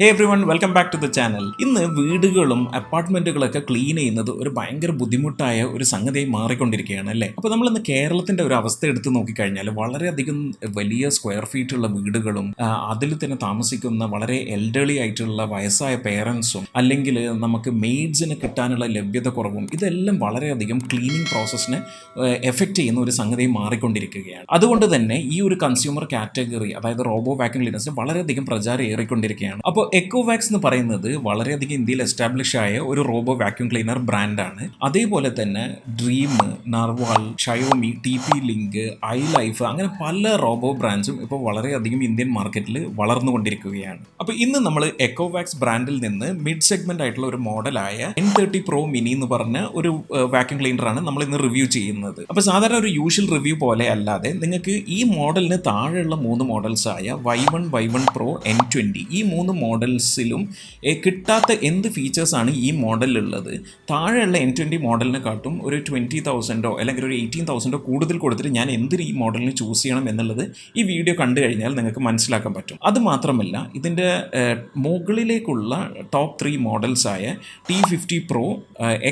Hey everyone welcome back to the channel. ഇന്ന് വീടുകളും അപ്പാർട്ട്മെന്റുകളൊക്കെ clean ചെയ്യുന്നത് ഒരു ഭയങ്കര ബുദ്ധിമുട്ടായ ഒരു സംഗതിയായി മാറിക്കൊണ്ടിരിക്കുകയാണ് അല്ലേ. അപ്പോൾ നമ്മളിന്ന് കേരളത്തിന്റെ ഒരു അവസ്ഥ എടുത്ത് നോക്കിക്കഴിഞ്ഞാൽ വളരെയധികം വലിയ സ്ക്വയർ ഫീറ്റ് ഉള്ള വീടുകളും അതിൽ തന്നെ താമസിക്കുന്ന വളരെ എൽഡർലി ആയിട്ടുള്ള വയസ്സായ പേരൻസും അല്ലെങ്കിൽ നമുക്ക് മെയ്ഡ്സിന് കിട്ടാനുള്ള ലഭ്യത കുറവും ഇതെല്ലാം വളരെയധികം ക്ലീനിങ് പ്രോസസ്സിനെ എഫക്റ്റ് ചെയ്യുന്ന ഒരു സംഗതിയായി മാറിക്കൊണ്ടിരിക്കുകയാണ്. അതുകൊണ്ട് തന്നെ ഈ ഒരു കൺസ്യൂമർ കാറ്റഗറി, അതായത് റോബോ വാക്യൂം ക്ലീനേഴ്സിന് വളരെയധികം പ്രചാരം ഏറിക്കൊണ്ടിരിക്കുകയാണ്. അപ്പോൾ എക്കോവാക്സ് എന്ന് പറയുന്നത് വളരെയധികം ഇന്ത്യയിൽ എസ്റ്റാബ്ലിഷ് ആയ ഒരു റോബോ വാക്യൂം ക്ലീനർ ബ്രാൻഡാണ്. അതേപോലെ തന്നെ ഡ്രീം, നർവാൾ, ഷയോമി, TP ലിങ്ക്, ഐലൈഫ് അങ്ങനെ പല റോബോ ബ്രാൻഡ്സും ഇപ്പോൾ വളരെയധികം ഇന്ത്യൻ മാർക്കറ്റിൽ വളർന്നുകൊണ്ടിരിക്കുകയാണ്. അപ്പോൾ ഇന്ന് നമ്മൾ എക്കോവാക്സ് ബ്രാൻഡിൽ നിന്ന് മിഡ് സെഗ്മെന്റ് ആയിട്ടുള്ള ഒരു മോഡലായ N30 Pro Mini എന്ന് പറഞ്ഞ ഒരു വാക്യൂം ക്ലീനറാണ് നമ്മൾ ഇന്ന് റിവ്യൂ ചെയ്യുന്നത്. അപ്പോൾ സാധാരണ ഒരു യൂഷ്വൽ റിവ്യൂ പോലെ അല്ലാതെ നിങ്ങൾക്ക് ഈ മോഡലിന് താഴെയുള്ള 3 മോഡൽസായ Y1, Y1 Pro, N20 ഈ 3 മോഡൽസിലും കിട്ടാത്ത എന്ത് ഫീച്ചേഴ്സാണ് ഈ മോഡലിലുള്ളത് താഴെയുള്ള N20 മോഡലിനെ കാട്ടും ഒരു 20,000 അല്ലെങ്കിൽ ഒരു 18,000 കൂടുതൽ കൊടുത്തിട്ട് ഞാൻ എന്തിന് ഈ മോഡലിന് ചൂസ് ചെയ്യണം എന്നുള്ളത് ഈ വീഡിയോ കണ്ടു കഴിഞ്ഞാൽ നിങ്ങൾക്ക് മനസ്സിലാക്കാൻ പറ്റും. അതുമാത്രമല്ല ഇതിൻ്റെ മുകളിലേക്കുള്ള top 3 മോഡൽസായ T50 Pro,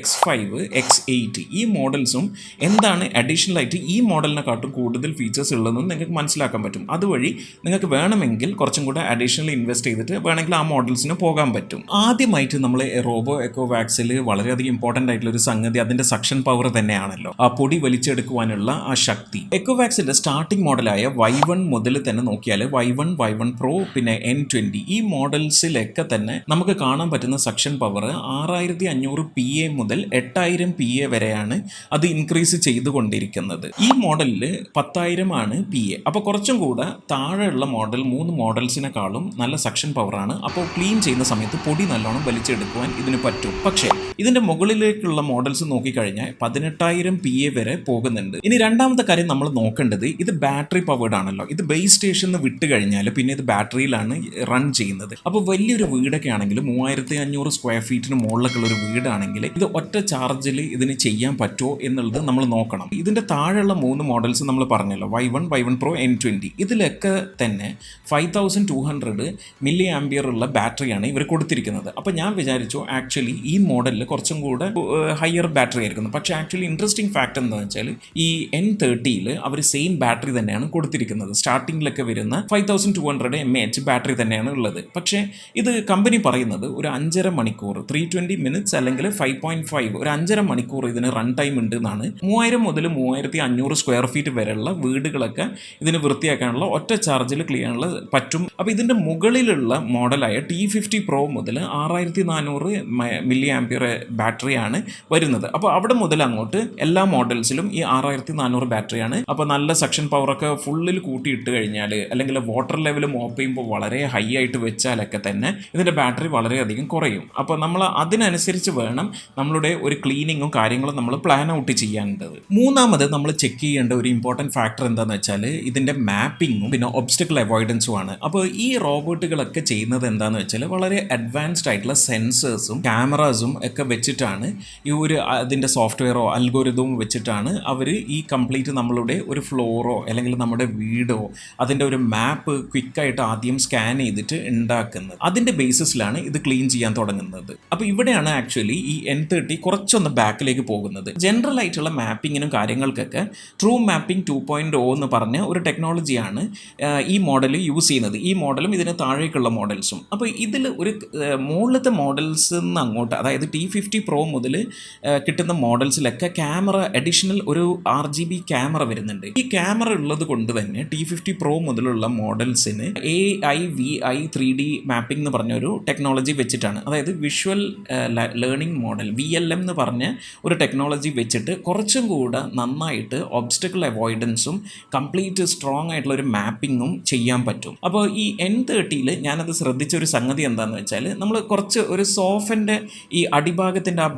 X5, X8 ഈ മോഡൽസും എന്താണ് അഡീഷണൽ ആയിട്ട് ഈ മോഡലിനെ കാട്ടും കൂടുതൽ ഫീച്ചേഴ്സ് ഉള്ളതെന്ന് നിങ്ങൾക്ക് മനസ്സിലാക്കാൻ പറ്റും. അതുവഴി നിങ്ങൾക്ക് വേണമെങ്കിൽ കുറച്ചും കൂടെ അഡീഷണൽ ഇൻവെസ്റ്റ് ചെയ്തിട്ട് വേണമെങ്കിൽ ആ മോഡൽസിന് പോകാൻ പറ്റും. ആദ്യമായിട്ട് നമ്മൾ റോബോ എക്കോവാക്സിൽ വളരെയധികം ഇമ്പോർട്ടൻ്റ് ആയിട്ടുള്ള ഒരു സംഗതി അതിൻ്റെ സക്ഷൻ പവർ തന്നെയാണല്ലോ, ആ പൊടി വലിച്ചെടുക്കുവാനുള്ള ആ ശക്തി. എക്കോവാക്സിൻ്റെ സ്റ്റാർട്ടിംഗ് മോഡലായ Y1 മുതൽ തന്നെ നോക്കിയാൽ Y1, Y1 Pro പിന്നെ N20 ഈ മോഡൽസിലൊക്കെ തന്നെ നമുക്ക് കാണാൻ പറ്റുന്ന സക്ഷൻ പവർ 6500 PA മുതൽ 8000 PA വരെയാണ് അത് ഇൻക്രീസ് ചെയ്തുകൊണ്ടിരിക്കുന്നത്. ഈ മോഡലിൽ 10,000 ആണ് PA. അപ്പോൾ കുറച്ചും കൂടെ താഴെയുള്ള മോഡൽ 3 മോഡൽസിനെക്കാളും നല്ല സക്ഷൻ പവറാണ്. അപ്പോൾ ക്ലീൻ ചെയ്യുന്ന സമയത്ത് പൊടി നല്ലോണം വലിച്ചെടുക്കുവാൻ ഇതിന് പറ്റും. പക്ഷേ ഇതിൻ്റെ മുകളിലേക്കുള്ള മോഡൽസ് നോക്കിക്കഴിഞ്ഞാൽ 18,000 PA വരെ പോകുന്നുണ്ട്. ഇനി രണ്ടാമത്തെ കാര്യം നമ്മൾ നോക്കേണ്ടത് ഇത് ബാറ്ററി പവേർഡ് ആണല്ലോ. ഇത് ബേസ് സ്റ്റേഷനിൽ വിട്ട് കഴിഞ്ഞാൽ പിന്നെ ഇത് ബാറ്ററിയിലാണ് റൺ ചെയ്യുന്നത്. അപ്പോൾ വലിയൊരു വീടൊക്കെ ആണെങ്കിൽ 3500 സ്ക്വയർ ഫീറ്റിന് മുകളിലൊക്കെ ഉള്ള ഒരു വീടാണെങ്കിൽ ഇത് ഒറ്റ ചാർജിൽ ഇതിന് ചെയ്യാൻ പറ്റുമോ എന്നുള്ളത് നമ്മൾ നോക്കണം. ഇതിൻ്റെ താഴെയുള്ള 3 മോഡൽസ് നമ്മൾ പറഞ്ഞല്ലോ, Y1, Y1 Pro, N20 ഇതിലൊക്കെ തന്നെ 5200 മില്ലി ആംപിയർ ഉള്ള ബാറ്ററിയാണ് ഇവർ കൊടുത്തിരിക്കുന്നത്. അപ്പോൾ ഞാൻ വിചാരിച്ചു ആക്ച്വലി ഈ മോഡലിൽ കുറച്ചും കൂടെ ഹയർ ബാറ്ററി ആയിരിക്കുന്നു. പക്ഷേ ആക്ച്വലി ഇൻട്രസ്റ്റിംഗ് ഫാക്ട് എന്താണെന്ന് വെച്ചാൽ ഈ N30 അവർ സെയിം ബാറ്ററി തന്നെയാണ് കൊടുത്തിരിക്കുന്നത്. സ്റ്റാർട്ടിങ്ങിലൊക്കെ വരുന്ന 5200 mAh ബാറ്ററി തന്നെയാണ് ഉള്ളത്. പക്ഷേ ഇത് കമ്പനി പറയുന്നത് ഒരു 5.5 മണിക്കൂർ 320 മിനിറ്റ്സ് അല്ലെങ്കിൽ 5.5 ഒരു 5.5 മണിക്കൂർ ഇതിന് റൺ ടൈം ഉണ്ട് എന്നാണ്. 3000 മുതൽ 3500 സ്ക്വയർ ഫീറ്റ് വരെയുള്ള വീടുകളൊക്കെ ഇതിന് വൃത്തിയാക്കാനുള്ള ഒറ്റ ചാർജിൽ ക്ലീൻ ചെയ്യാനുള്ള പറ്റും. അപ്പോൾ ഇതിൻ്റെ മുകളിലുള്ള മോഡലായ T50 Pro മുതൽ 6400 മില്ലി ആംപിയർ ബാറ്ററിയാണ് വരുന്നത്. അപ്പോൾ അവിടെ മുതൽ അങ്ങോട്ട് എല്ലാ മോഡൽസിലും ഈ 6400 ബാറ്ററിയാണ്. അപ്പോൾ നല്ല സക്ഷൻ പവറൊക്കെ ഫുള്ളിൽ കൂട്ടിയിട്ട് കഴിഞ്ഞാൽ അല്ലെങ്കിൽ വാട്ടർ ലെവൽ മോപ്പ് ചെയ്യുമ്പോൾ വളരെ ഹൈ ആയിട്ട് വെച്ചാലൊക്കെ തന്നെ ഇതിൻ്റെ ബാറ്ററി വളരെയധികം കുറയും. അപ്പോൾ നമ്മൾ അതിനനുസരിച്ച് വേണം നമ്മളുടെ ഒരു ക്ലീനിങ്ങും കാര്യങ്ങളും നമ്മൾ പ്ലാൻ ഔട്ട് ചെയ്യാനുള്ളത്. മൂന്നാമത് നമ്മൾ ചെക്ക് ചെയ്യേണ്ട ഒരു ഇമ്പോർട്ടൻറ്റ് ഫാക്ടർ എന്താണെന്ന് വെച്ചാൽ ഇതിൻ്റെ മാപ്പിങ്ങും പിന്നെ ഒബ്സ്റ്റക്കിൾ അവോയ്ഡൻസും ആണ്. അപ്പോൾ ഈ റോബോട്ടുകളൊക്കെ ചെയ്യുന്നത് എന്താണെന്ന് വെച്ചാൽ വളരെ അഡ്വാൻസ്ഡ് ആയിട്ടുള്ള സെൻസേഴ്സും ക്യാമറാസും ഒക്കെ വെച്ചിട്ടാണ് ഈ ഒരു അതിൻ്റെ സോഫ്റ്റ്വെയറോ അൽഗോരിതവും വെച്ചിട്ടാണ് അവർ ഈ കംപ്ലീറ്റ് നമ്മളുടെ ഒരു ഫ്ലോറോ അല്ലെങ്കിൽ നമ്മുടെ വീടോ അതിൻ്റെ ഒരു മാപ്പ് ക്വിക്കായിട്ട് ആദ്യം സ്കാൻ ചെയ്തിട്ട് ഉണ്ടാക്കുന്നത്. അതിൻ്റെ ബേസിസിലാണ് ഇത് ക്ലീൻ ചെയ്യാൻ തുടങ്ങുന്നത്. അപ്പോൾ ഇവിടെയാണ് ആക്ച്വലി ഈ N30 കുറച്ചൊന്ന് ബാക്കിലേക്ക് പോകുന്നത്. ജനറൽ ആയിട്ടുള്ള മാപ്പിങ്ങിനും കാര്യങ്ങൾക്കൊക്കെ ട്രൂ മാപ്പിംഗ് 2.0 എന്ന് പറഞ്ഞ ഒരു ടെക്നോളജിയാണ് ഈ മോഡൽ യൂസ് ചെയ്യുന്നത്. ഈ മോഡലും ഇതിന് താഴേക്കുള്ള മോഡൽസും. അപ്പോൾ ഇതിൽ ഒരു മുകളിലത്തെ മോഡൽസ് നിന്ന് അങ്ങോട്ട് അതായത് T50 Pro മുതൽ കിട്ടുന്ന മോഡൽസിലൊക്കെ ക്യാമറ അഡീഷണൽ ഒരു RGB ക്യാമറ വരുന്നുണ്ട്. ഈ ക്യാമറ ഉള്ളത് കൊണ്ട് തന്നെ T50 Pro മുതലുള്ള മോഡൽസിന് AI/VI 3D മാപ്പിംഗ് എന്ന് പറഞ്ഞൊരു ടെക്നോളജി വെച്ചിട്ടാണ്, അതായത് വിഷ്വൽ ലേണിംഗ് മോഡൽ VLM എന്ന് പറഞ്ഞ ഒരു ടെക്നോളജി വെച്ചിട്ട് കുറച്ചും കൂടെ നന്നായിട്ട് ഒബ്സ്റ്റക്കിൾ അവോയ്ഡൻസും കംപ്ലീറ്റ് സ്ട്രോങ് ആയിട്ടുള്ള ഒരു മാപ്പിങ്ങും ചെയ്യാൻ പറ്റും. അപ്പോൾ ഈ N30 ഞാനത് ശ്രദ്ധിച്ച ഒരു സംഗതി എന്താണെന്ന് വെച്ചാൽ നമ്മൾ കുറച്ച് ഒരു സോഫൻ്റെ ഈ അടിഭാഗത്തിൻ്റെ ആ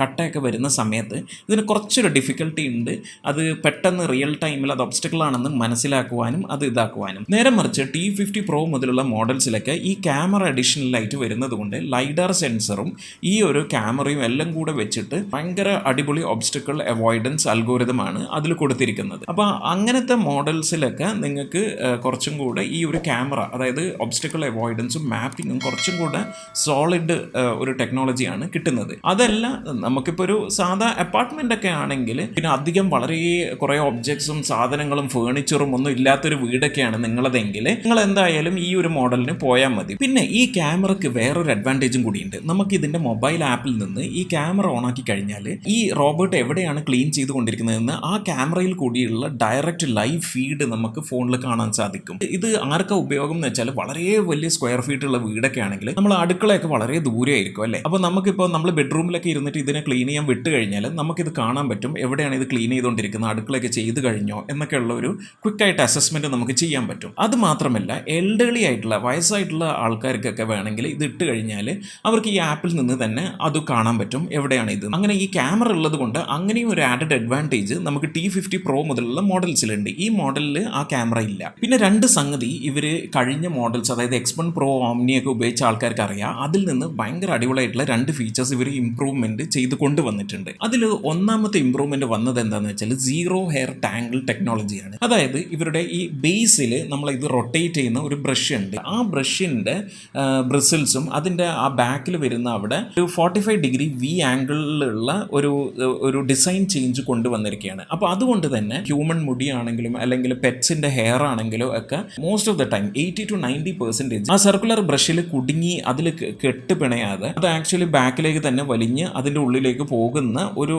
കട്ടയൊക്കെ വരുന്ന സമയത്ത് ഇതിന് കുറച്ചൊരു ഡിഫിക്കൽട്ടി ഉണ്ട്. അത് പെട്ടെന്ന് റിയൽ ടൈമിൽ അത് ഒബ്സ്റ്റക്കിൾ ആണെന്ന് മനസ്സിലാക്കുവാനും അത് ഇതാക്കുവാനും. നേരെ മറിച്ച് T50 Pro മുതലുള്ള മോഡൽസിലൊക്കെ ഈ ക്യാമറ അഡീഷണലായിട്ട് വരുന്നത് കൊണ്ട് ലൈഡാർ സെൻസറും ഈ ഒരു ക്യാമറയും എല്ലാം കൂടെ വെച്ചിട്ട് ഭയങ്കര അടിപൊളി ഒബ്സ്റ്റക്കിൾ അവോയ്ഡൻസ് അൽഗോരിതമാണ് അതിൽ കൊടുത്തിരിക്കുന്നത്. അപ്പോൾ അങ്ങനത്തെ മോഡൽസിലൊക്കെ നിങ്ങൾക്ക് കുറച്ചും കൂടെ ഈ ഒരു ക്യാമറ അതായത് ഒബ്സ്റ്റക്കിൾ അവോയ്ഡൻസും മാപ്പിങ്ങും കുറച്ചും കൂടെ സോളിഡ് ഒരു ടെക്നോളജിയാണ് കിട്ടുന്നത്. അതല്ല നമുക്കിപ്പോൾ ഒരു സാധാ അപ്പാർട്ട്മെൻ്റ് ഒക്കെ ആണെങ്കിൽ പിന്നെ അധികം വളരെ കുറേ ഒബ്ജക്ട്സും സാധനങ്ങളും ഫേർണിച്ചറും ഒന്നും ഇല്ലാത്തൊരു വീടൊക്കെയാണ് നിങ്ങളതെങ്കിൽ നിങ്ങൾ എന്തായാലും ഈ ഒരു മോഡലിന് പോയാൽ മതി. പിന്നെ ഈ ക്യാമറയ്ക്ക് വേറൊരു അഡ്വാൻറ്റേജും കൂടിയുണ്ട്. നമുക്ക് ഇതിൻ്റെ മൊബൈൽ ആപ്പിൽ നിന്ന് ഈ ക്യാമറ ഓൺ ആക്കി കഴിഞ്ഞാൽ ഈ റോബോട്ട് എവിടെയാണ് ക്ലീൻ ചെയ്തുകൊണ്ടിരിക്കുന്നതെന്ന് ആ ക്യാമറയിൽ കൂടിയുള്ള ഡയറക്റ്റ് ലൈവ് ഫീഡ് നമുക്ക് ഫോണിൽ കാണാൻ സാധിക്കും. ഇത് ആർക്കാ ഉപയോഗം എന്ന് വെച്ചാൽ വളരെ വലിയ സ്ക്വയർ ഫീറ്റ് ഉള്ള വീടൊക്കെ ആണെങ്കിൽ നമ്മൾ അടുക്കളയൊക്കെ വളരെ ദൂരെ ആയിരിക്കും അല്ലേ. അപ്പോൾ നമുക്കിപ്പോൾ നമ്മൾ ബെഡ്റൂമിലൊക്കെ ഇരുന്നിട്ട് ഇതിനെ ക്ലീൻ ചെയ്യാൻ വിട്ട് കഴിഞ്ഞാൽ നമുക്കിത് കാണാൻ പറ്റും, എവിടെയാണ് ഇത് ക്ലീൻ ചെയ്തുകൊണ്ടിരിക്കുന്നത്, അടുക്കളയൊക്കെ ചെയ്ത് കഴിഞ്ഞോ എന്നൊക്കെയുള്ള ഒരു ക്വിക്കായിട്ട് അസസ്മെൻറ്റ് നമുക്ക് ചെയ്യാൻ പറ്റും. അത് മാത്രമല്ല എൽഡർലി ആയിട്ടുള്ള വയസ്സായിട്ടുള്ള ആൾക്കാർക്കൊക്കെ വേണമെങ്കിൽ ഇത് ഇട്ട് കഴിഞ്ഞാൽ അവർക്ക് ഈ ആപ്പിൽ നിന്ന് തന്നെ അത് കാണാൻ പറ്റും എവിടെയാണ് ഇത്. അങ്ങനെ ഈ ക്യാമറ ഉള്ളത് കൊണ്ട് അങ്ങനെയും ഒരു ആഡഡ് അഡ്വാൻറ്റേജ് നമുക്ക് T50 Pro മുതലുള്ള മോഡൽസിലുണ്ട്. ഈ മോഡലിൽ ആ ക്യാമറ ഇല്ല. പിന്നെ രണ്ട് സംഗതി ഇവർ കഴിഞ്ഞ മോഡൽസ് അതായത് X1 Pro Omni ഒക്കെ ഉപയോഗിച്ച ആൾക്കാർക്ക് അറിയാം, അതിൽ നിന്ന് ഭയങ്കര അടിപൊളിയായിട്ടുള്ള രണ്ട് ഫീച്ചേഴ്സ് ഇവർ ഇംപ്രൂവ്മെൻറ്റ് ചെയ്ത് കൊണ്ടുവന്നിട്ടുണ്ട്. അതിൽ ഒന്നാമത്തെ ഇംപ്രൂവ്മെൻറ്റ് വന്നത് എന്താണെന്ന് വെച്ചാൽ സീറോ ഹെയർ ടാങ്കിൾ ടെക്നോളജിയാണ്. അതായത് ഇവരുടെ ഈ ബേസിൽ നമ്മൾ ഇത് റൊട്ടേറ്റ് ചെയ്യുന്ന ഒരു ബ്രഷ് ഉണ്ട്. ആ ബ്രഷിൻ്റെ ബ്രിസിൽസും അതിൻ്റെ ആ ബാക്കിൽ വരുന്ന അവിടെ ഒരു 45 ഡിഗ്രി V ആംഗിളിലുള്ള ഒരു ഡിസൈൻ ചേഞ്ച് കൊണ്ടുവന്നിരിക്കുകയാണ്. അപ്പോൾ അതുകൊണ്ട് തന്നെ ഹ്യൂമൻ മുടിയാണെങ്കിലും അല്ലെങ്കിൽ പെറ്റ്സിൻ്റെ ഹെയർ ആണെങ്കിലും ഒക്കെ most of the time 80 to 90% ആ സർക്കുലർ ബ്രഷിൽ കുടുങ്ങി അതിൽ കെട്ട് പിണയാതെ അത് ആക്ച്വലി ബാക്കിലേക്ക് തന്നെ വലിഞ്ഞ് അതിൻ്റെ ഉള്ളിലേക്ക് പോകുന്ന ഒരു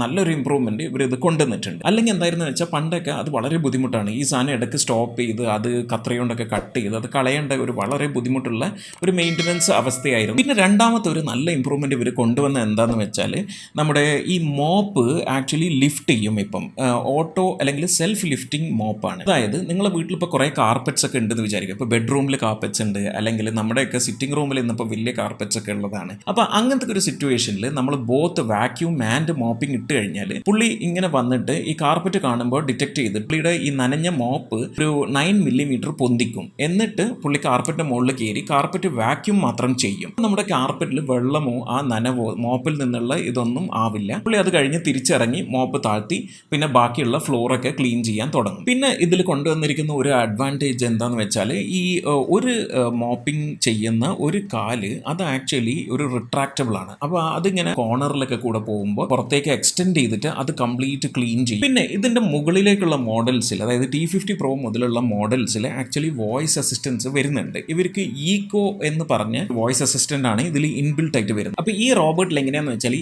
നല്ലൊരു ഇമ്പ്രൂവ്മെൻറ്റ് ഇവർ ഇത് കൊണ്ടുവന്നിട്ടുണ്ട്. അല്ലെങ്കിൽ എന്തായിരുന്നു വെച്ചാൽ പണ്ടൊക്കെ അത് വളരെ ബുദ്ധിമുട്ടാണ്. ഈ സാധനം ഇടയ്ക്ക് സ്റ്റോപ്പ് ചെയ്ത് അത് കത്രയോണ്ടൊക്കെ കട്ട് ചെയ്ത് അത് കളയേണ്ട ഒരു വളരെ ബുദ്ധിമുട്ടുള്ള ഒരു മെയിൻ്റനൻസ് അവസ്ഥയായിരുന്നു. പിന്നെ രണ്ടാമത്തെ ഒരു നല്ല ഇമ്പ്രൂവ്മെൻറ്റ് ഇവർ കൊണ്ടുവന്ന എന്താണെന്ന് വെച്ചാൽ നമ്മുടെ ഈ മോപ്പ് ആക്ച്വലി ലിഫ്റ്റ് ചെയ്യും. ഇപ്പം ഓട്ടോ അല്ലെങ്കിൽ സെൽഫ് ലിഫ്റ്റിംഗ് മോപ്പാണ്. അതായത് നിങ്ങളുടെ വീട്ടിൽ ഇപ്പോൾ കുറേ കാർപ്പറ്റ്സ് ഒക്കെ ഉണ്ടെന്ന് വിചാരിക്കും. ഇപ്പോൾ ബെഡ്റൂമിൽ കാർപ്പറ്റ്സ് ഉണ്ട്, അല്ലെങ്കിൽ നമ്മുടെയൊക്കെ സിറ്റിംഗ് റൂമിൽ ഇന്നിപ്പോൾ വലിയ കാർപ്പറ്റ്സ് ഒക്കെ ഉള്ളതാണ്. അപ്പോൾ അങ്ങനത്തെ ഒരു സിറ്റുവേഷനിൽ നമ്മൾ ബോത്ത് വാക്യൂം ആൻഡ് മോപ്പിംഗ് ഇട്ട് കഴിഞ്ഞാൽ പുള്ളി ഇങ്ങനെ വന്നിട്ട് ഈ കാർപ്പറ്റ് കാണുമ്പോൾ ഡിറ്റക്ട് ചെയ്ത് പുള്ളിയുടെ ഈ നനഞ്ഞ മോപ്പ് ഒരു 9 മില്ലിമീറ്റർ പൊന്തിക്കും. എന്നിട്ട് പുള്ളി കാർപ്പറ്റിൻ്റെ മുകളിൽ കയറി കാർപ്പറ്റ് വാക്യൂം മാത്രം ചെയ്യും. നമ്മുടെ കാർപ്പറ്റിൽ വെള്ളമോ ആ നനവോ മോപ്പിൽ നിന്നുള്ള ഇതൊന്നും ആവില്ല. പുള്ളി അത് കഴിഞ്ഞ് തിരിച്ചിറങ്ങി മോപ്പ് താഴ്ത്തി പിന്നെ ബാക്കിയുള്ള ഫ്ലോറൊക്കെ ക്ലീൻ ചെയ്യാൻ തുടങ്ങും. പിന്നെ ഇതിൽ കൊണ്ടുവന്നിരിക്കുന്ന ഒരു അഡ്വാൻറ്റേജ് എന്താണെന്ന് വെച്ചാൽ ഈ ഒരു മോപ്പിംഗ് ചെയ്യുന്ന ഒരു കാല് അത് ആക്ച്വലി ഒരു റിട്രാക്റ്റബിൾ ആണ്. അപ്പോൾ അതിങ്ങനെ കോർണറിലൊക്കെ കൂടെ പോകുമ്പോൾ പുറത്തേക്ക് എക്സ്റ്റെൻഡ് ചെയ്തിട്ട് അത് കംപ്ലീറ്റ് ക്ലീൻ ചെയ്യും. പിന്നെ ഇതിൻ്റെ മുകളിലേക്കുള്ള മോഡൽസിൽ അതായത് T50 Pro മുതലുള്ള മോഡൽസിൽ ആക്ച്വലി വോയിസ് അസിസ്റ്റൻസ് വരുന്നുണ്ട്. ഇവർക്ക് ഈക്കോ എന്ന് പറഞ്ഞ വോയിസ് അസിസ്റ്റൻ്റ് ആണ് ഇതിൽ ഇൻബിൽട്ട് ആയിട്ട് വരുന്നത്. അപ്പോൾ ഈ റോബോട്ടിൽ എങ്ങനെയാണെന്ന് വെച്ചാൽ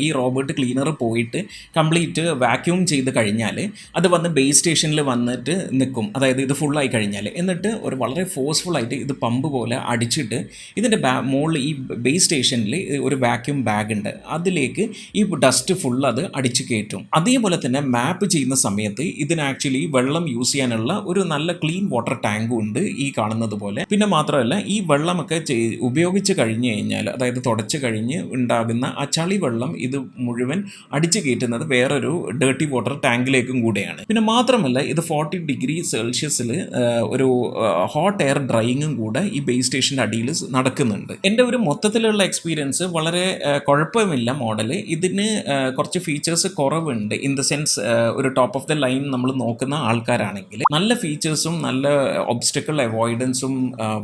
ഈ റോബോട്ട് ക്ലീനർ പോയിട്ട് കംപ്ലീറ്റ് വാക്യൂം ചെയ്ത് കഴിഞ്ഞാൽ അത് വന്ന് ബേസ് സ്റ്റേഷനിൽ വന്നിട്ട് നിൽക്കും. അതായത് ഇത് ഫുള്ളായി കഴിഞ്ഞാൽ എന്നിട്ട് ഒരു വളരെ ഫോഴ്സ്ഫുള്ളായിട്ട് ഇത് പമ്പ് പോലെ അടിച്ചിട്ട് ഇതിൻ്റെ മുകളിൽ ഈ ബേസ് സ്റ്റേഷനിൽ ഒരു വാക്യൂം ബാഗ് ഉണ്ട്, അതിലേക്ക് ഈ ഡസ്റ്റ് ഫുൾ അത് അടിച്ചു കയറ്റും. അതേപോലെ തന്നെ മാപ്പ് ചെയ്യുന്ന സമയത്ത് ഇതിന് ആക്ച്വലി വെള്ളം യൂസ് ചെയ്യാനുള്ള ഒരു നല്ല ക്ലീൻ വാട്ടർ ടാങ്കും ഉണ്ട് ഈ കാണുന്നത് പോലെ. പിന്നെ മാത്രമല്ല ഈ വെള്ളമൊക്കെ ഉപയോഗിച്ച് കഴിഞ്ഞ് കഴിഞ്ഞാൽ അതായത് തുടച്ച് കഴിഞ്ഞ് ഉണ്ടാകുന്ന ആ ചളി വെള്ളം ഇത് മുഴുവൻ അടിച്ചു കയറ്റുന്നത് വേറൊരു ഡേർട്ടി വാട്ടർ ടാങ്കിലേക്കും കൂടെയാണ്. പിന്നെ മാത്രമല്ല ഇത് 40 ഡിഗ്രി സെൽഷ്യസിൽ ഒരു ഹോട്ട് എയർ ഡ്രൈയിങ്ങും കൂടെ ഈ ബേസ് സ്റ്റേഷൻ്റെ അടിയിൽ നടക്കുന്നുണ്ട്. എൻ്റെ ഒരു മൊത്തത്തിലുള്ള എക്സ്പീരിയൻസ് വളരെ കുഴപ്പമില്ല മോഡല്. ഇതിന് കുറച്ച് ഫീച്ചേഴ്സ് കുറവുണ്ട്. ഇൻ ദ സെൻസ് ഒരു ടോപ്പ് ഓഫ് ദ ലൈൻ നമ്മൾ നോക്കുന്ന ആൾക്കാരാണെങ്കിൽ നല്ല ഫീച്ചേഴ്സും നല്ല ഒബ്സ്റ്റക്കിൾ അവോയ്ഡൻസും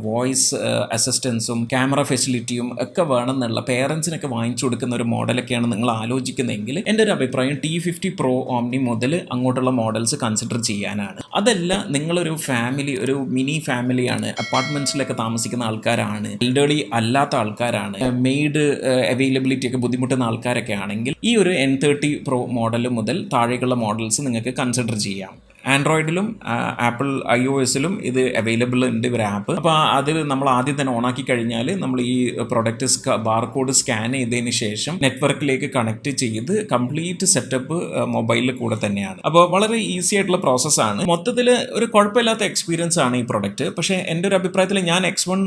വോയിസ് അസിസ്റ്റൻസും ക്യാമറ ഫെസിലിറ്റിയും ഒക്കെ വേണമെന്നുള്ള പേരൻസിനൊക്കെ വാങ്ങിച്ചു കൊടുക്കുന്ന ഒരു മോഡലൊക്കെയാണ് നിങ്ങൾ ആലോചിക്കുന്നതെങ്കിൽ എൻ്റെ ഒരു അഭിപ്രായം T50 Pro Omni മുതൽ അങ്ങോട്ടുള്ള മോഡൽസ് കൺസിഡർ ചെയ്യാനാണ്. അതല്ല നിങ്ങളൊരു ഫാമിലി ഒരു മിനി ഫാമിലിയാണ്, അപ്പാർട്ട്മെൻറ്റ്സിലൊക്കെ താമസിക്കുന്ന ആൾക്കാരാണ്, എൽഡർലി അല്ലാത്ത ആൾക്കാരാണ്, മെയ്ഡ് അവൈലബിലിറ്റി ഒക്കെ ബുദ്ധിമുട്ടുന്ന ആൾക്കാരൊക്കെ ആണെങ്കിൽ ഈ ഒരു N30 Pro മോഡൽ മുതൽ താഴേക്കുള്ള മോഡൽസ് നിങ്ങൾക്ക് കൺസിഡർ ചെയ്യാം. ആൻഡ്രോയിഡിലും ആപ്പിൾ iOSലും ഇത് അവൈലബിൾ ഉണ്ട് ഒരു ആപ്പ്. അപ്പോൾ അത് നമ്മൾ ആദ്യം തന്നെ ഓണാക്കി കഴിഞ്ഞാൽ നമ്മൾ ഈ പ്രൊഡക്റ്റ് ബാർകോഡ് സ്കാൻ ചെയ്തതിന് ശേഷം നെറ്റ്വർക്കിലേക്ക് കണക്ട് ചെയ്ത് കംപ്ലീറ്റ് സെറ്റപ്പ് മൊബൈലിൽ കൂടെ തന്നെയാണ്. അപ്പോൾ വളരെ ഈസി ആയിട്ടുള്ള പ്രോസസ്സാണ്. മൊത്തത്തിൽ ഒരു കുഴപ്പമില്ലാത്ത എക്സ്പീരിയൻസ് ആണ് ഈ പ്രൊഡക്റ്റ്. പക്ഷേ എൻ്റെ ഒരു അഭിപ്രായത്തിൽ ഞാൻ X1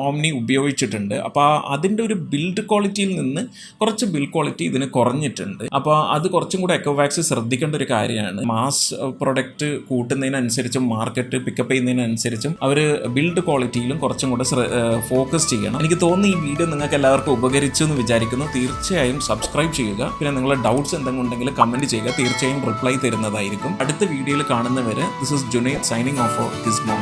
Omni ഉപയോഗിച്ചിട്ടുണ്ട്. അപ്പോൾ അതിൻ്റെ ഒരു ബിൽഡ് ക്വാളിറ്റിയിൽ നിന്ന് കുറച്ച് ബിൽഡ് ക്വാളിറ്റി ഇതിന് കുറഞ്ഞിട്ടുണ്ട്. അപ്പോൾ അത് കുറച്ചും കൂടെ എക്കോവാക്സ് ശ്രദ്ധിക്കേണ്ട ഒരു കാര്യമാണ്. മാസ് പ്രൊഡക്റ്റ് കൂട്ടുന്നതിനനുസരിച്ചും മാർക്കറ്റ് പിക്കപ്പ് ചെയ്യുന്നതിനനുസരിച്ചും അവർ ബിൽഡ് ക്വാളിറ്റിയിലും കുറച്ചും കൂടെ ഫോക്കസ് ചെയ്യണം. എനിക്ക് തോന്നുന്നു ഈ വീഡിയോ നിങ്ങൾക്ക് എല്ലാവർക്കും ഉപകരിച്ചു എന്ന് വിചാരിക്കുന്നു. തീർച്ചയായും സബ്സ്ക്രൈബ് ചെയ്യുക. പിന്നെ നിങ്ങളുടെ ഡൗട്ട്സ് എന്തെങ്കിലും ഉണ്ടെങ്കിൽ കമൻറ്റ് ചെയ്യുക. തീർച്ചയായും റിപ്ലൈ തരുന്നതായിരിക്കും. അടുത്ത വീഡിയോയിൽ കാണുന്നവരെ this is Junaid signing off for ഗിസ്മോ.